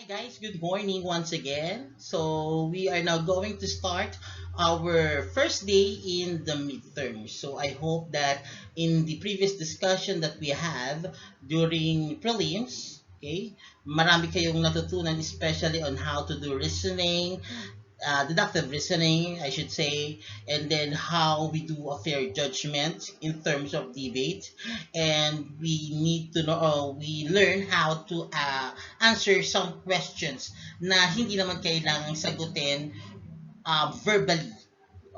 guys, good morning once again. So we are now going to start our first day in the midterm. So I hope that in the previous discussion that we have during prelims, okay, marami kayong natutunan especially on how to do listening, deductive reasoning, I should say, and then how we do a fair judgment in terms of debate. And we need to know, we learn how to answer some questions na hindi naman kailangang sagutin verbally.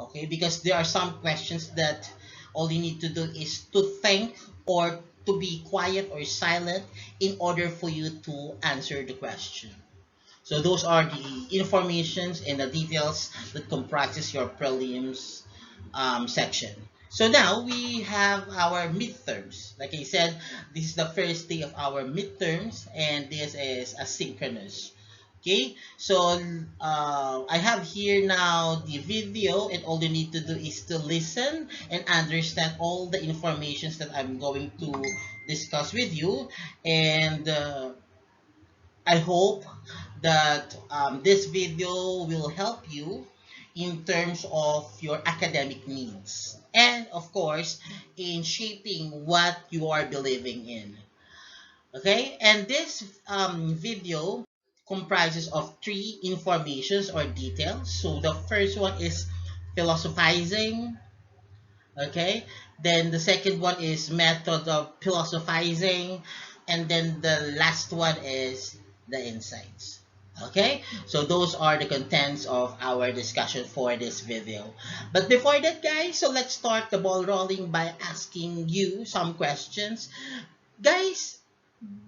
Okay, because there are some questions that all you need to do is to think or to be quiet or silent in order for you to answer the question. So those are the informations and the details that comprises your prelims section. So now we have our midterms. Like I said, this is the first day of our midterms, and this is asynchronous. Okay, so I have here now the video, and all you need to do is to listen and understand all the informations that I'm going to discuss with you. And I hope that this video will help you in terms of your academic needs and of course in shaping what you are believing in. Okay, and this video comprises of three informations or details. So the first one is philosophizing. Okay, then the second one is method of philosophizing, and then the last one is the insights. Okay, so those are the contents of our discussion for this video. But before that, guys, so let's start the ball rolling by asking you some questions. Guys,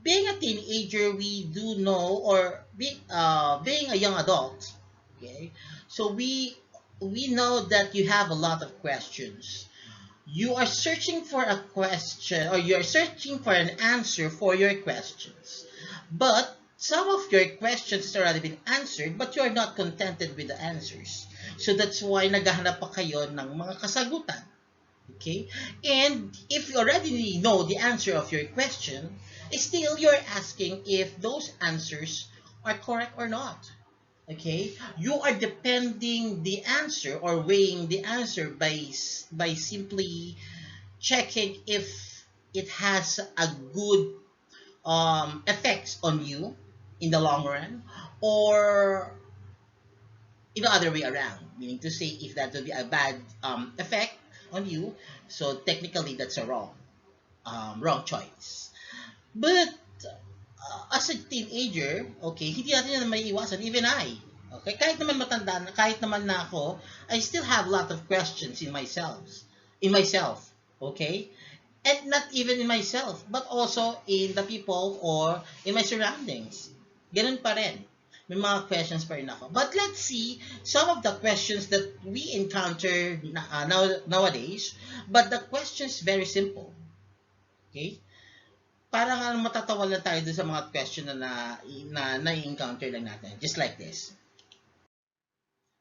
being a teenager, we do know, or being a young adult, okay, so we know that you have a lot of questions. You are searching for a question, or you're searching for an answer for your questions. But some of your questions has already been answered, but you're not contented with the answers. So that's why naghahanap pa kayo ng mga kasagutan. Okay? And if you already know the answer of your question, still you're asking if those answers are correct or not. Okay, you are depending the answer or weighing the answer by simply checking if it has a good effects on you in the long run, or in the other way around, meaning to say if that will be a bad effect on you, so technically that's a wrong choice. But as a teenager, okay, hindi natin yan may iwasan, even I. Okay, kahit naman matanda na, kahit naman na ako, I still have a lot of questions in myself, okay? And not even in myself, but also in the people or in my surroundings. Ganun pa rin. May mga questions pa rin ako. But let's see some of the questions that we encounter nowadays. But the question is very simple. Okay? Parang matatawa lang tayo dun sa mga question na-encounter lang natin. Just like this.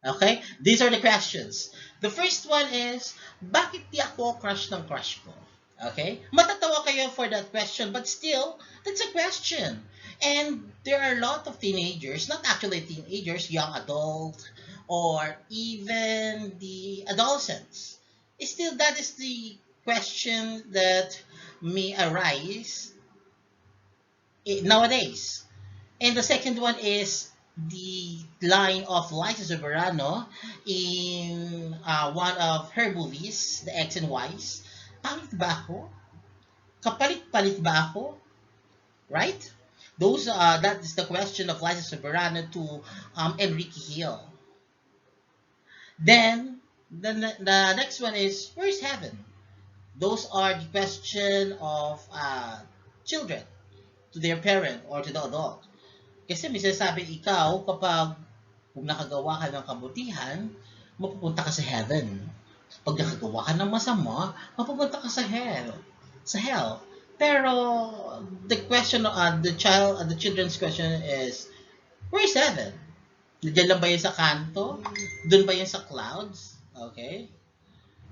Okay? These are the questions. The first one is, bakit di ako crush ng crush ko? Okay? Matatawa kayo for that question, but still, that's a question. And there are a lot of teenagers, not actually teenagers, young adults, or even the adolescents. Still, that is the question that may arise nowadays. And the second one is the line of Liza Soberano in one of her movies, The X and Y's. Palit ba ako? Kapalit-palit ba ako? Right? That is the question of Liza Soberano to Enrique Hill. Then the next one is, where's heaven? Those are the question of children to their parent or to the adult. Kasi may sinasabi ikaw, kung nakagawa ka ng kabutihan, mapupunta ka sa heaven. Pag nakagawa ka ng masama, mapupunta ka sa hell. Pero the question, the children's question is, where is heaven? Diyan lang ba yun sa kanto? Doon ba yun sa clouds? Okay?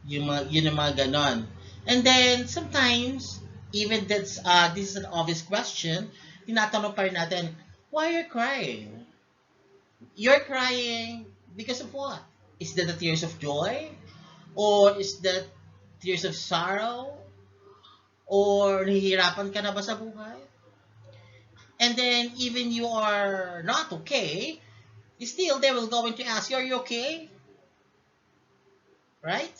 Yun yung mga ganon. And then, sometimes, even this is an obvious question, tinatanong pa rin natin, Why you're crying? You're crying because of what? Is that the tears of joy? Or is that tears of sorrow? Or nahihirapan ka na ba sa buhay? And then even you are not okay, still they will going to ask you, are you okay? Right?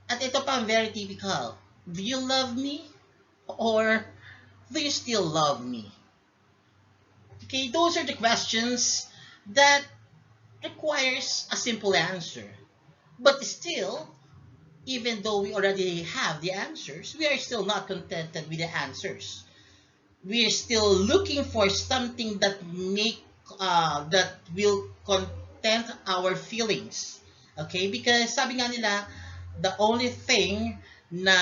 At ito pa, very typical. Do you love me? Or do you still love me? Okay, those are the questions that requires a simple answer. But still, even though we already have the answers, we are still not contented with the answers. We are still looking for something that will content our feelings. Okay? Because sabi nga nila, the only thing na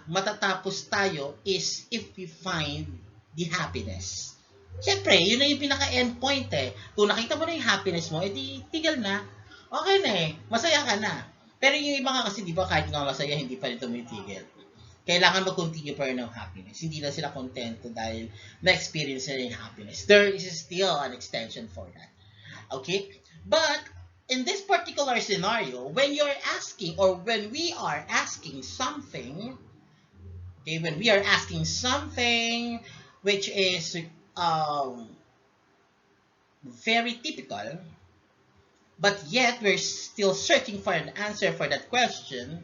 matatapos tayo is if we find the happiness. Siyempre, yun na yung pinaka-end point eh. Kung nakita mo na yung happiness mo, edi tigil na. Okay na eh. Masaya ka na. Pero yung iba nga kasi, di ba, kahit nga masaya, hindi pa rin tumitigil. Kailangan mag-continue pa rin ng happiness. Hindi lang sila kontento dahil na-experience nila yung happiness. There is still an extension for that. Okay? But, in this particular scenario, when you're asking or when we are asking something, okay, when we are asking something which is very typical, but yet we're still searching for an answer for that question,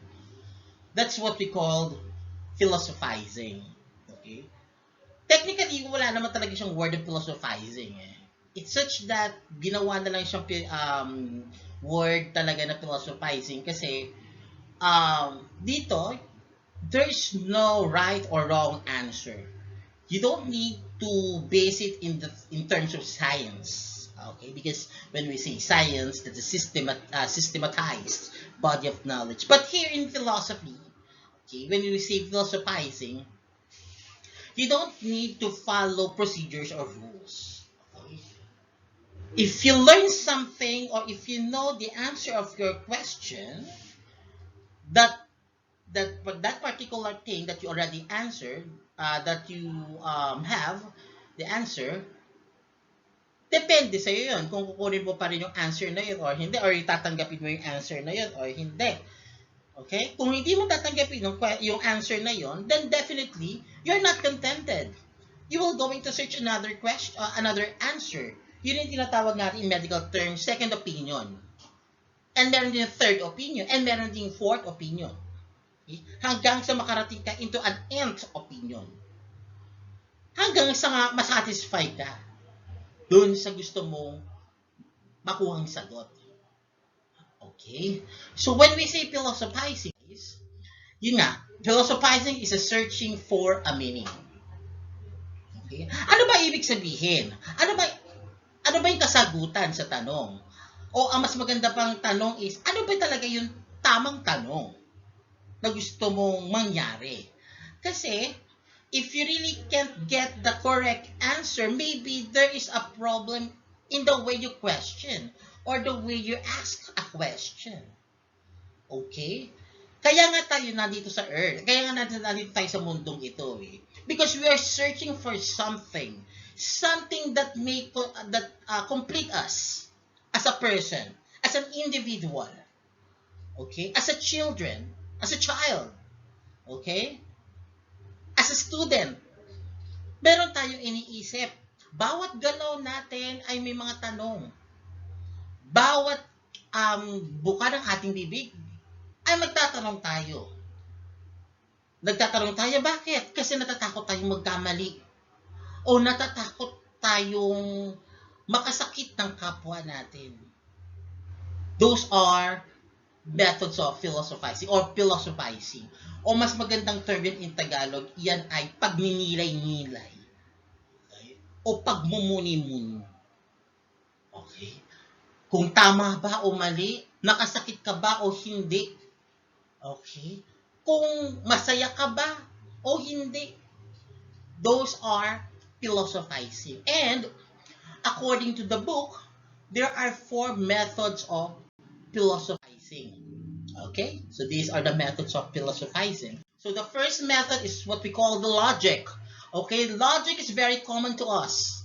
that's what we call philosophizing. Okay? Technically, wala naman talaga siyang word of philosophizing eh. It's such that ginawa na lang siyang word talaga na philosophizing kasi dito, there's no right or wrong answer. You don't need to base it in terms of science. Okay, because when we say science, that's a systematized body of knowledge. But here in philosophy, okay, when we say philosophizing, you don't need to follow procedures or rules. Okay? If you learn something or if you know the answer of your question, that particular thing that you already answered, that you have the answer, depende sa'yo yun kung kukunin mo pa rin yung answer na yun or hindi, or itatanggapin mo yung answer na yun or hindi. Okay? Kung hindi mo tatanggapin yung answer na yun, then definitely, you're not contented. You will going to search another question, another answer. Yun yung tinatawag natin in medical terms, second opinion. And meron din third opinion. And meron din fourth opinion. Okay? Hanggang sa makarating ka into an nth opinion. Hanggang sa masatisfy ka dun sa gusto mong makuhang sagot. Okay? So when we say philosophizing is, yun nga, philosophizing is a searching for a meaning. Okay? Ano ba ibig sabihin? Ano ba yung kasagutan sa tanong? O ang mas maganda pang tanong is, ano ba talaga yung tamang tanong na gusto mong mangyari? Kasi, if you really can't get the correct answer, maybe there is a problem in the way you question or the way you ask a question. Okay? Kaya nga tayo nandito sa earth. Kaya nga nandito tayo sa mundong ito eh. Because we are searching for something. Something that complete us as a person, as an individual. Okay? As a child. Okay? As a student. Meron tayong iniisip. Bawat galaw natin ay may mga tanong. Bawat buka ng ating bibig ay magtatanong tayo. Nagtatanong tayo, bakit? Kasi natatakot tayong magkamali. O natatakot tayong makasakit ng kapwa natin. Those are methods of philosophizing or philosophizing. O mas magandang term yun in Tagalog, yan ay pagninilay-nilay. Okay? O pagmumuni-muni. Okay? Kung tama ba o mali, nakasakit ka ba o hindi. Okay? Kung masaya ka ba o hindi. Those are philosophizing. And according to the book, there are 4 methods of philosophizing. Okay? So these are the methods of philosophizing. So the first method is what we call the logic. Okay? Logic is very common to us.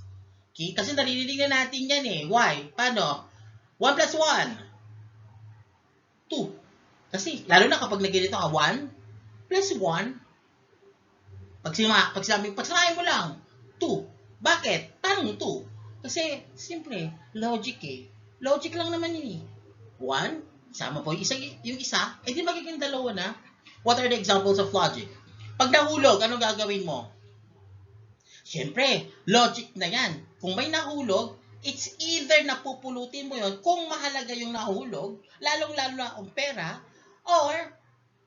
Okay? Kasi naririnig na natin yan eh. Why? Paano? 1 plus 1, 2. Kasi, lalo na kapag nagganito ka, 1 plus 1, pagsamahin mo lang, 2. Bakit? Paano 2? Kasi, simple, logic eh. Logic lang naman yun eh. 1, sama po yung isa, di magiging dalawa na. What are the examples of logic? Pag nahulog, ano gagawin mo? Siyempre, logic na yan. Kung may nahulog, it's either napupulutin mo yon kung mahalaga yung nahulog, lalong-lalo na ang pera, or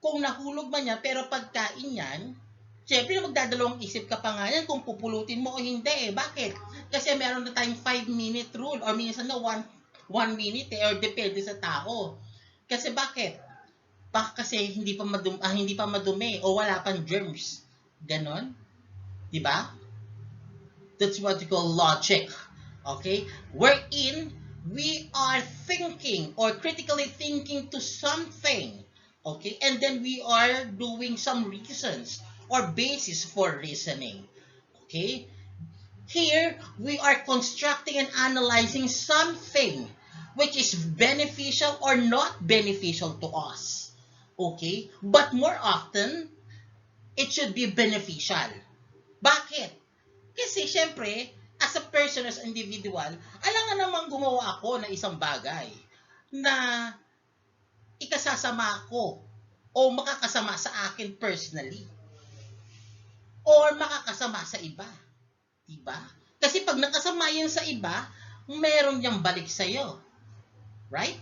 kung nahulog man yan, pero pagkain yan, siyempre magdadalawang isip ka pa nga yan kung pupulutin mo o hindi eh. Bakit? Kasi meron na tayong 5-minute rule or minsan na 1 minute eh, or depende sa tao. Kasi bakit? Kasi hindi pa madumi o wala pang germs. Ganon? 'Di ba? That's what we call logic. Okay? Wherein we are thinking or critically thinking to something. Okay? And then we are doing some reasons or basis for reasoning. Okay? Here, we are constructing and analyzing something which is beneficial or not beneficial to us. Okay? But more often, it should be beneficial. Bakit? Kasi syempre, as a person, as an individual, alangan namang gumawa ako ng isang bagay na ikasasama ko o makakasama sa akin personally or makakasama sa iba. Diba? Kasi pag nakasama yan sa iba, meron niyang balik sa'yo. Right?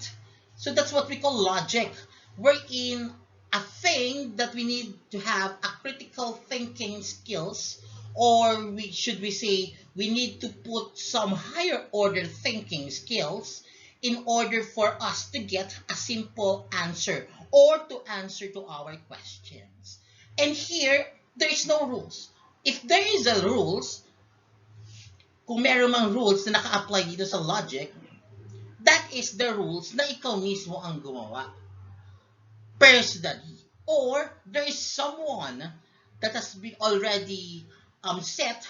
So that's what we call logic. Wherein a thing that we need to have a critical thinking skills, or should we say we need to put some higher order thinking skills in order for us to get a simple answer or to answer to our questions. And here, there is no rules. If there is a rules, kung meron mang rules na naka-apply dito sa logic, that is the rules na ikaw mismo ang gumawa. Personally. Or there is someone that has been already set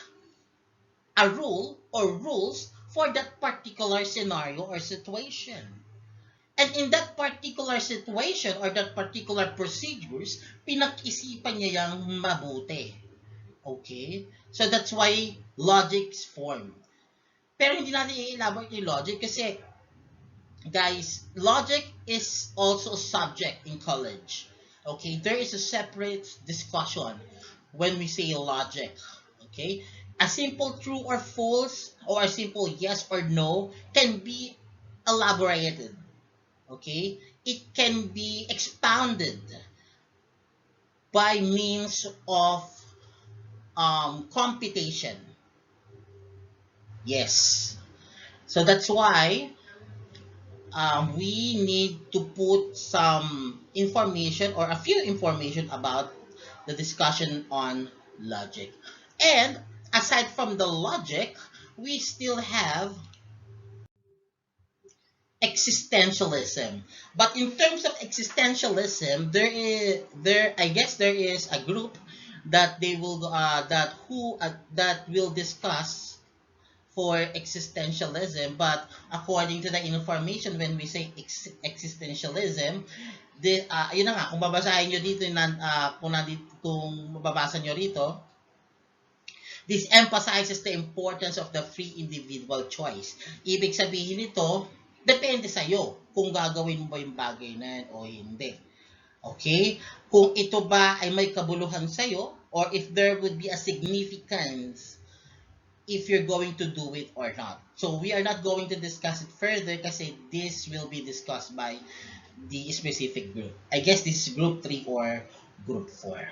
a rule or rules for that particular scenario or situation. And in that particular situation or that particular procedures, pinag-isipan niya yung mabuti. Okay? So that's why logic's formed. Pero hindi natin i-elaborate yung logic kasi, guys, logic is also a subject in college. Okay? There is a separate discussion when we say logic. Okay? A simple true or false or a simple yes or no can be elaborated. Okay? It can be expounded by means of computation. Yes. So that's why we need to put some information or a few information about the discussion on logic. And aside from the logic, we still have existentialism. But in terms of existentialism, I guess there is a group that that will discuss for existentialism. But according to the information, when we say existentialism, yun na nga, kung babasahin nyo dito, kung mababasa nyo rito, this emphasizes the importance of the free individual choice. Ibig sabihin nito, depende sa'yo kung gagawin mo ba yung bagay na yan o hindi. Okay? Kung ito ba ay may kabuluhan sa'yo or if there would be a significance if you're going to do it or not. So we are not going to discuss it further kasi this will be discussed by the specific group. I guess this is group 3 or group 4.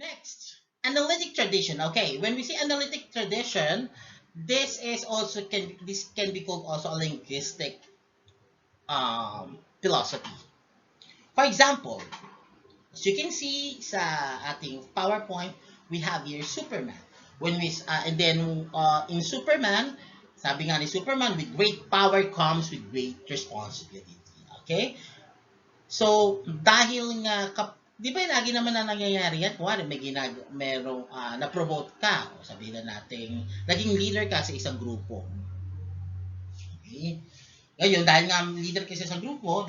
Next, analytic tradition. Okay, when we say analytic tradition, this can be called also a linguistic philosophy. For example, as you can see sa ating PowerPoint, we have here Superman. And then in Superman, sabi nga ni Superman, with great power comes with great responsibility. Okay? So, dahil nga Di ba lagi naman na nangyayari yan? Kuwari, merong na-promote ka. O sabihin na natin, naging leader ka sa isang grupo. Okay? Ngayon, dahil nga leader ka sa isang grupo,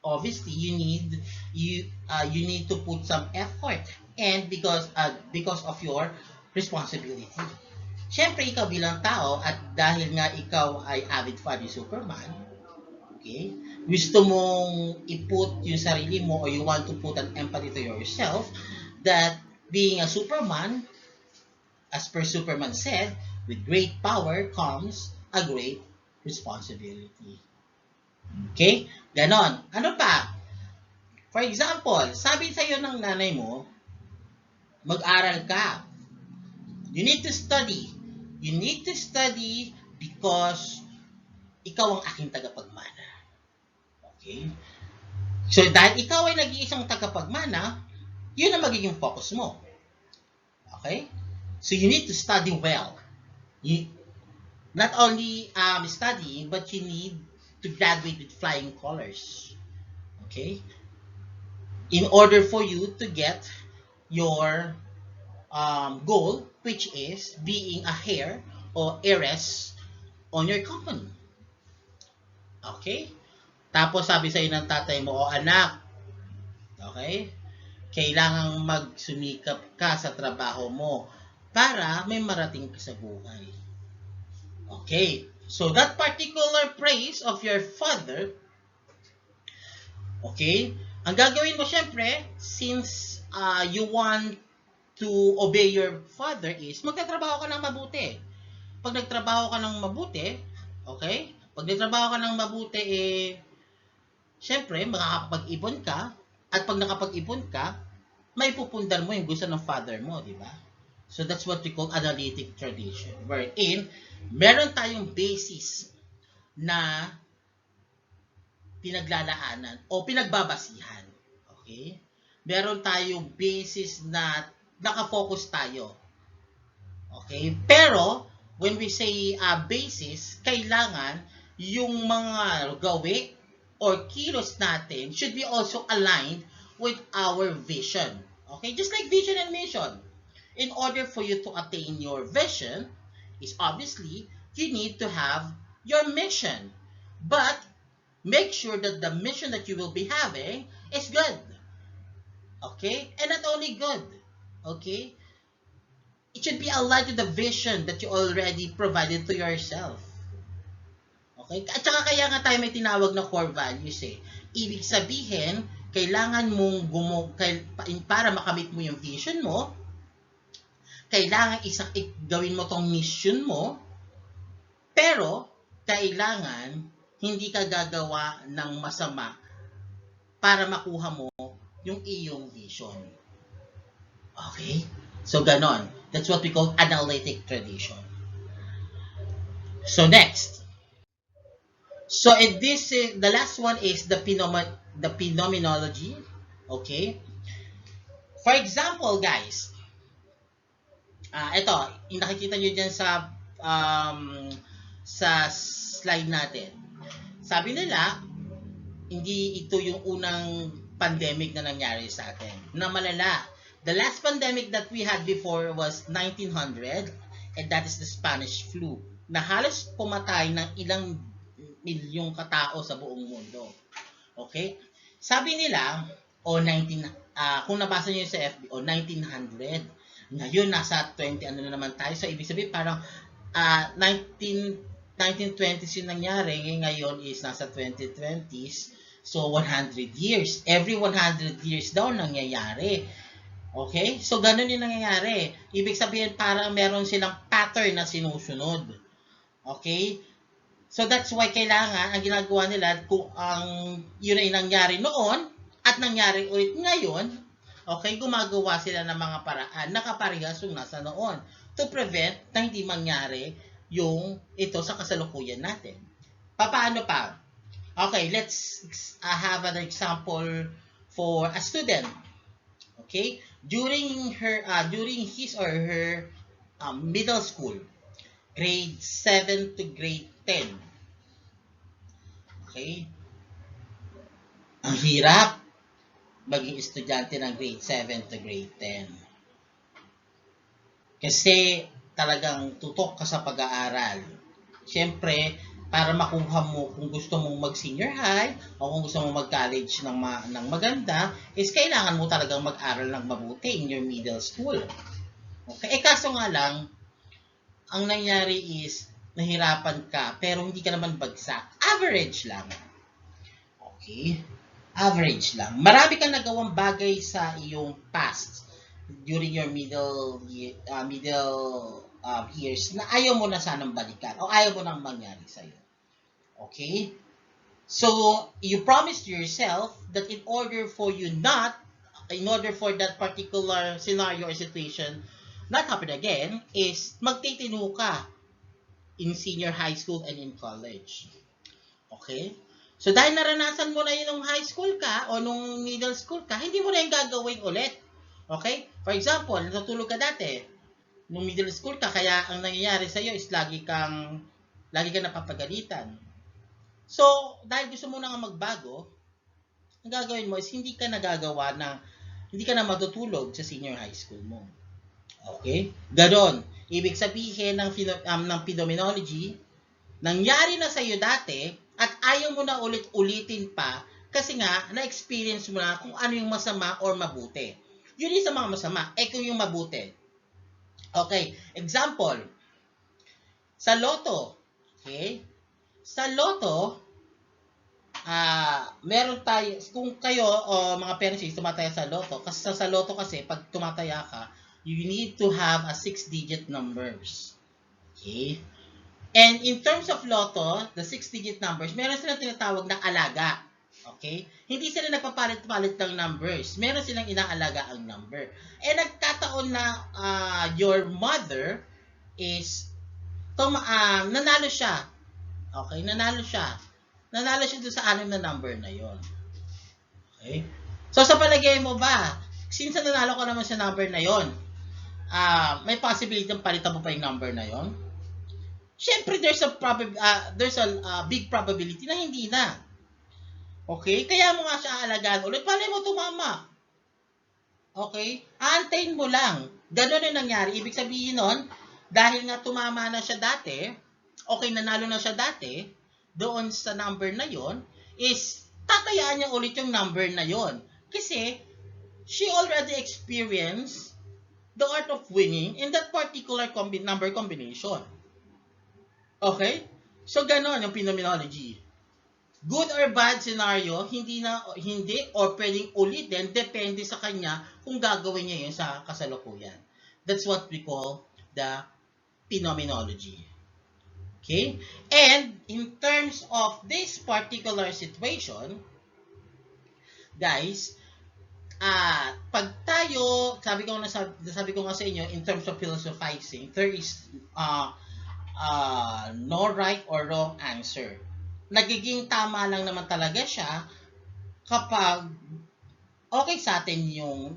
obviously, you need to put some effort. And because of your responsibility. Siyempre, ikaw bilang tao, at dahil nga ikaw ay avid fan ni Superman, okay, gusto mong i-put yung sarili mo or you want to put an empathy to yourself that being a Superman, as per Superman said, with great power comes a great responsibility. Okay? Ganon. Ano pa? For example, sabi sa'yo ng nanay mo, mag-aral ka. You need to study. You need to study because ikaw ang aking tagapagmana. Okay? So, dahil ikaw ay nag-iisang tagapagmana, yun ang magiging focus mo. Okay? So, you need to study well. Not only studying, but you need to graduate with flying colors. Okay? In order for you to get your goal, which is being a heir or heiress on your company. Okay? Tapos sabi sa'yo ng tatay mo, o anak, okay, kailangang magsumikap ka sa trabaho mo para may marating ka sa buhay. Okay? So that particular praise of your father, okay, ang gagawin mo syempre, since you want to obey your father is, magtatrabaho ka ng mabuti. Pag nagtrabaho ka ng mabuti, okay? Pag nagtrabaho ka ng mabuti, syempre, makakapag-ipon ka. At pag nakapag-ipon ka, may pupundar mo yung gusto ng father mo, di ba? So, that's what we call analytic tradition. Wherein, meron tayong basis na pinaglalaanan o pinagbabasihan. Okay? Meron tayong basis na nakafocus tayo. Okay? Pero, when we say basis, kailangan yung mga gawi or kilos natin should be also aligned with our vision. Okay? Just like vision and mission. In order for you to attain your vision, is obviously, you need to have your mission. But, make sure that the mission that you will be having is good. Okay? And not only good. Okay? It should be aligned to the vision that you already provided to yourself. Okay? At saka kaya nga tayo may tinawag na core values eh. Ibig sabihin, kailangan mong para makamit mo yung vision mo, kailangan gawin mo tong mission mo, pero kailangan hindi ka gagawa ng masama para makuha mo yung iyong vision. Okay? So, ganon. That's what we call analytic tradition. So, next. So, the last one is the phenomenology. Okay? For example, guys, ito, yung nakikita nyo dyan sa slide natin. Sabi nila, hindi ito yung unang pandemic na nangyari sa atin, na malala. The last pandemic that we had before was 1900, and that is the Spanish flu, na halos pumatay ng ilang milyong katao sa buong mundo. Okay? Sabi nila, kung nabasa niyo sa FB, 1900, ngayon nasa 20 ano na naman tayo. So, ibig sabihin parang 1920s yung nangyari, ngayon is nasa 2020s. So, 100 years. Every 100 years daw nangyayari. Okay? So, ganun yung nangyayari. Ibig sabihin, parang meron silang pattern na sinusunod. Okay? So, that's why kailangan, ang ginagawa nila, kung yun ay nangyari noon, at nangyari ulit ngayon, okay, gumagawa sila ng mga paraan na kaparehas yung nasa noon to prevent na hindi mangyari yung ito sa kasalukuyan natin. Paano pa? Okay, let's have an example for a student. Okay, during his or her middle school, grade 7 to grade 10. Okay, ang hirap. maging estudyante ng grade 7 to grade 10. Kasi talagang tutok ka sa pag-aaral. Siyempre, para makuha mo kung gusto mong mag-senior high o kung gusto mong mag-college ng maganda, is kailangan mo talagang mag-aral ng mabuti in your middle school. Okay? Kaso nga lang, ang nangyari is, nahirapan ka, pero hindi ka naman bagsak. Average lang. Okay? Average lang. Marami kang nagawang bagay sa iyong past during your middle years na ayaw mo na sanang balikan o ayaw mo nang mangyari sa'yo. Okay? So, you promised yourself that in order for that particular scenario or situation not happen again, is magtitino ka in senior high school and in college. Okay? So, dahil naranasan mo na yun nung high school ka o nung middle school ka, hindi mo na yung gagawin ulit. Okay? For example, natutulog ka dati. Nung middle school ka, kaya ang nangyayari sa'yo is lagi kang napapagalitan. So, dahil gusto mo na nga magbago, ang gagawin mo is hindi ka na matutulog sa senior high school mo. Okay? Ganon. Ibig sabihin ng phenomenology, nangyari na sa'yo dati at ayaw mo na ulit-ulitin pa kasi nga, na-experience mo na kung ano yung masama or mabuti. Yun yung sa mga masama. Kung yung mabuti. Okay. Example. Sa loto. Okay? Sa loto, meron tayo, kung kayo o mga parents tumataya sa loto, kasi sa loto kasi, pag tumataya ka, you need to have a 6-digit numbers. Okay? And in terms of loto, the 6-digit numbers, meron silang tinatawag na alaga. Okay? Hindi sila nagpapalit-palit ng numbers. Meron silang inaalaga ang number. Nagkataon na your mother is nanalo siya. Okay? Nanalo siya doon sa 6 na number na yon. Okay? So, sa palagay mo ba, since nanalo ka naman sa number na yon, may possibility ng palitan mo pa yung number na yon? Siyempre, there's a big probability na hindi na. Okay? Kaya mo nga siya aalagaan ulit. Paano mo tumama? Okay? Aantayin mo lang. Ganon yung nangyari. Ibig sabihin nun, dahil nga tumama na siya dati, okay, nanalo na siya dati, doon sa number na yon, is tatayaan niya ulit yung number na yon. Kasi, she already experienced the art of winning in that particular number combination. Okay? So, ganon yung phenomenology. Good or bad scenario, hindi or pwedeng ulitin, depende sa kanya kung gagawin niya yun sa kasalukuyan. That's what we call the phenomenology. Okay? And in terms of this particular situation, guys, pag tayo, sabi ko nga sa inyo, in terms of philosophizing, there is no right or wrong answer. Nagiging tama lang naman talaga siya kapag okay sa atin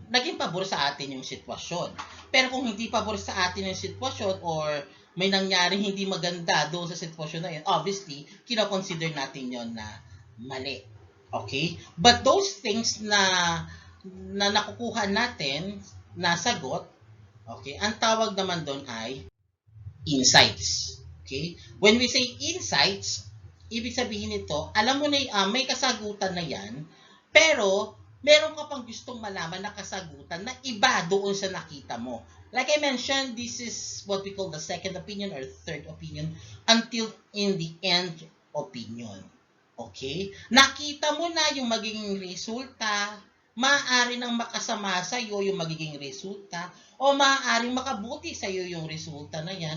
naging pabor sa atin yung sitwasyon. Pero kung hindi pabor sa atin yung sitwasyon or may nangyaring hindi maganda doon sa sitwasyon na yun, obviously, kinoconsider natin yon na mali. Okay? But those things na nakukuha natin na sagot, okay, ang tawag naman doon ay insights. Okay? When we say insights, ibig sabihin nito, alam mo na may kasagutan na yan, pero meron ka pang gustong malaman na kasagutan na iba doon sa nakita mo. Like I mentioned, this is what we call the second opinion or third opinion until in the end opinion. Okay? Nakita mo na yung magiging resulta, maaari nang makasama sa iyo yung magiging resulta o maaaring makabuti sa iyo yung resulta na yan.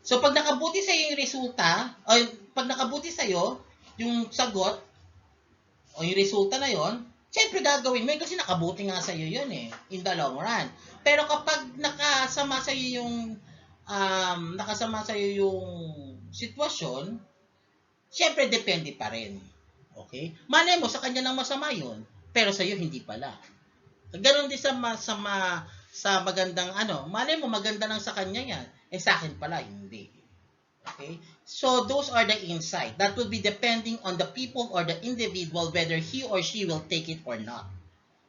So, pag nakabuti sa iyo yung resulta, o pag nakabuti sa iyo yung sagot o yung resulta na yon, siyempre gagawin mo kasi nakabuti nga sa iyo yun in the long run. Pero kapag nakasama sa iyo yung sitwasyon, siyempre depende pa rin. Okay? Malay mo sa kanya nang masama yun, pero sa iyo hindi pala. Ganon din sa magandang malay mo maganda lang sa kanya yan, sa akin pala hindi. Okay? So those are the insight. That will be depending on the people or the individual whether he or she will take it or not.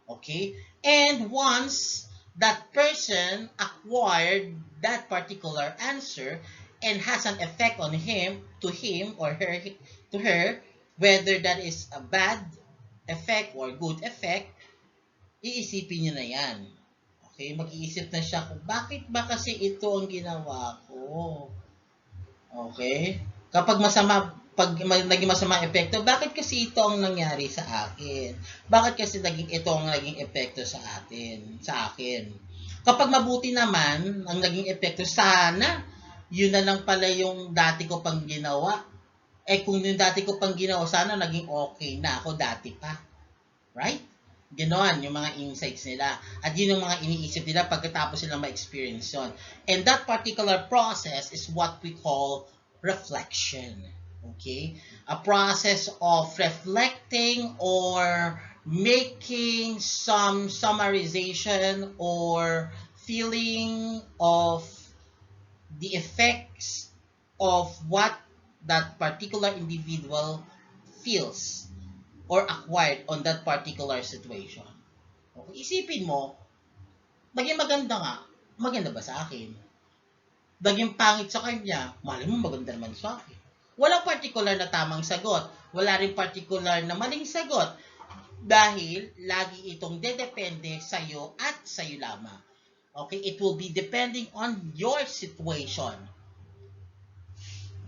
Okay? And once that person acquired that particular answer and has an effect on him or her, to her, whether that is a bad effect or good effect, iisipin niya na yan. Okay? Mag-iisip na siya kung bakit ba kasi ito ang ginawa ko. Okay? Pag naging masama epekto, bakit kasi ito ang nangyari sa akin? Bakit kasi ito ang naging epekto sa akin? Kapag mabuti naman, ang naging epekto, sana, yun na lang pala yung dati ko pang ginawa. Kung yung dati ko pang ginawa, sana naging okay na ako dati pa. Right? Ganoon yung mga insights nila. At yun yung mga iniisip nila pagkatapos sila ma-experience yun. And that particular process is what we call reflection. Okay? A process of reflecting or making some summarization or feeling of the effects of what that particular individual feels or acquired on that particular situation. Okay, isipin mo, naging maganda nga, maganda ba sa akin? Naging pangit sa kanya, malay mo maganda naman sa akin. Walang particular na tamang sagot. Wala rin particular na maling sagot. Dahil lagi itong dedepende sa'yo at sa'yo lamang. Okay, it will be depending on your situation.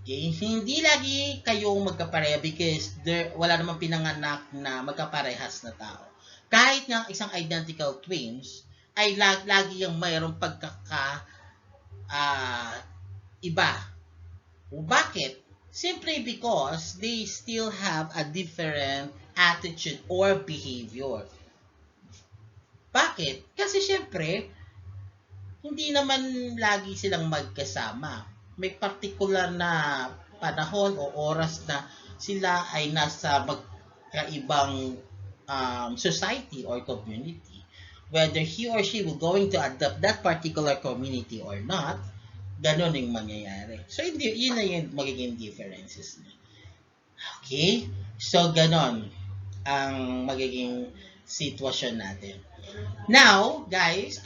Okay? Hindi lagi kayong magkapareha because wala namang pinanganak na magkaparehas na tao. Kahit nga isang identical twins, ay lagi yung mayroong iba. Bakit? Simply because they still have a different attitude or behavior. Bakit? Kasi syempre, hindi naman lagi silang magkasama. May particular na panahon o oras na sila ay nasa magkaibang society or community. Whether he or she will going to adopt that particular community or not, ganun yung mangyayari. So, yun na yung magiging differences niya. Okay? So, ganun ang magiging sitwasyon natin. Now, guys,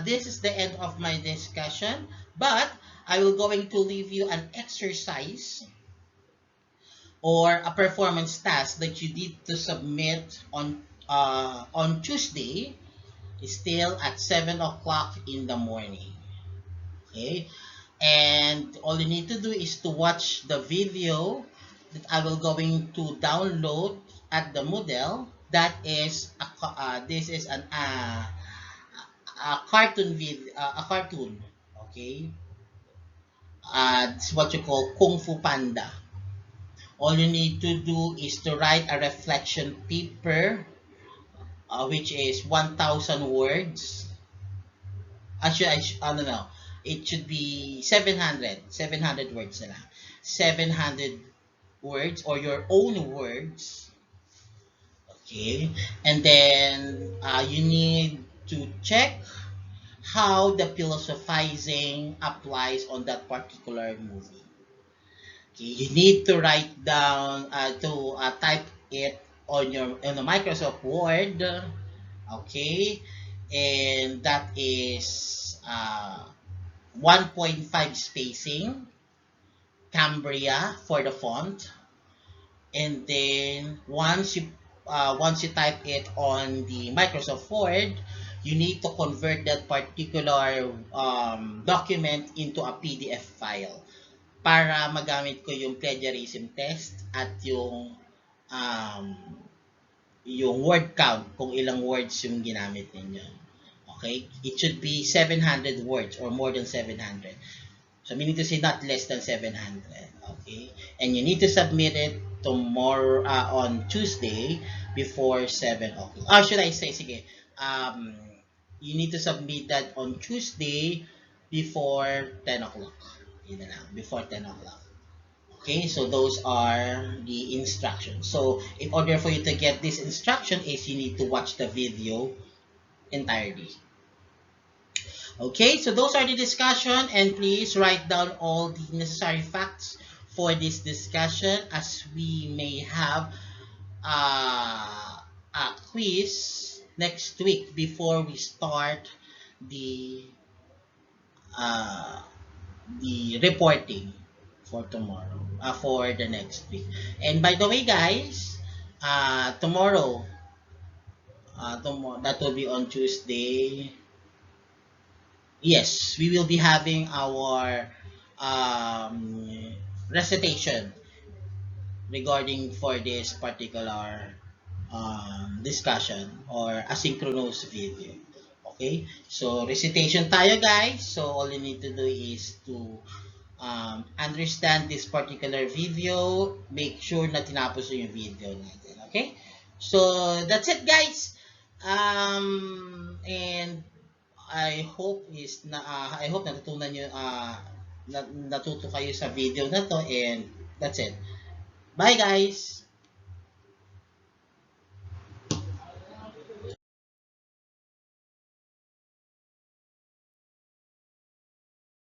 this is the end of my discussion, but I will going to leave you an exercise or a performance task that you need to submit on Tuesday, still at 7 o'clock in the morning. Okay? And all you need to do is to watch the video that I will going to download at the Moodle. That is this is a cartoon video, a cartoon. Okay, it's what you call Kung Fu Panda. All you need to do is to write a reflection paper, which is 1,000 words. Actually, I don't know. It should be 700 words na lang. 700 words or your own words. Okay, and then you need to check how the philosophizing applies on that particular movie. Okay, you need to write down type it on the Microsoft Word. Okay, and that is 1.5 spacing, Cambria for the font, and then once you type it on the Microsoft Word, you need to convert that particular document into a PDF file para magamit ko yung plagiarism test at yung word count kung ilang words yung ginamit ninyo. Okay? It should be 700 words or more than 700. So meaning to say not less than 700. Okay? And you need to submit it tomorrow on Tuesday before 7 o'clock. Or should I say, sige, you need to submit that on Tuesday before 10 o'clock. Yun na lang, before 10 o'clock. Okay, so those are the instructions. So in order for you to get this instruction is you need to watch the video entirely. Okay, so those are the discussion, and please write down all the necessary facts for this discussion as we may have a quiz next week before we start the uh, the reporting for tomorrow, for the next week. And by the way, guys, tomorrow, that will be on Tuesday. Yes, we will be having our recitation regarding for this particular discussion or asynchronous video. Okay? So, recitation tayo guys. So, all you need to do is to understand this particular video. Make sure na tinapos nyo yung video natin. Okay? So, that's it guys. And I hope natutunan nyo, natuto kayo sa video na to, and that's it. Bye guys!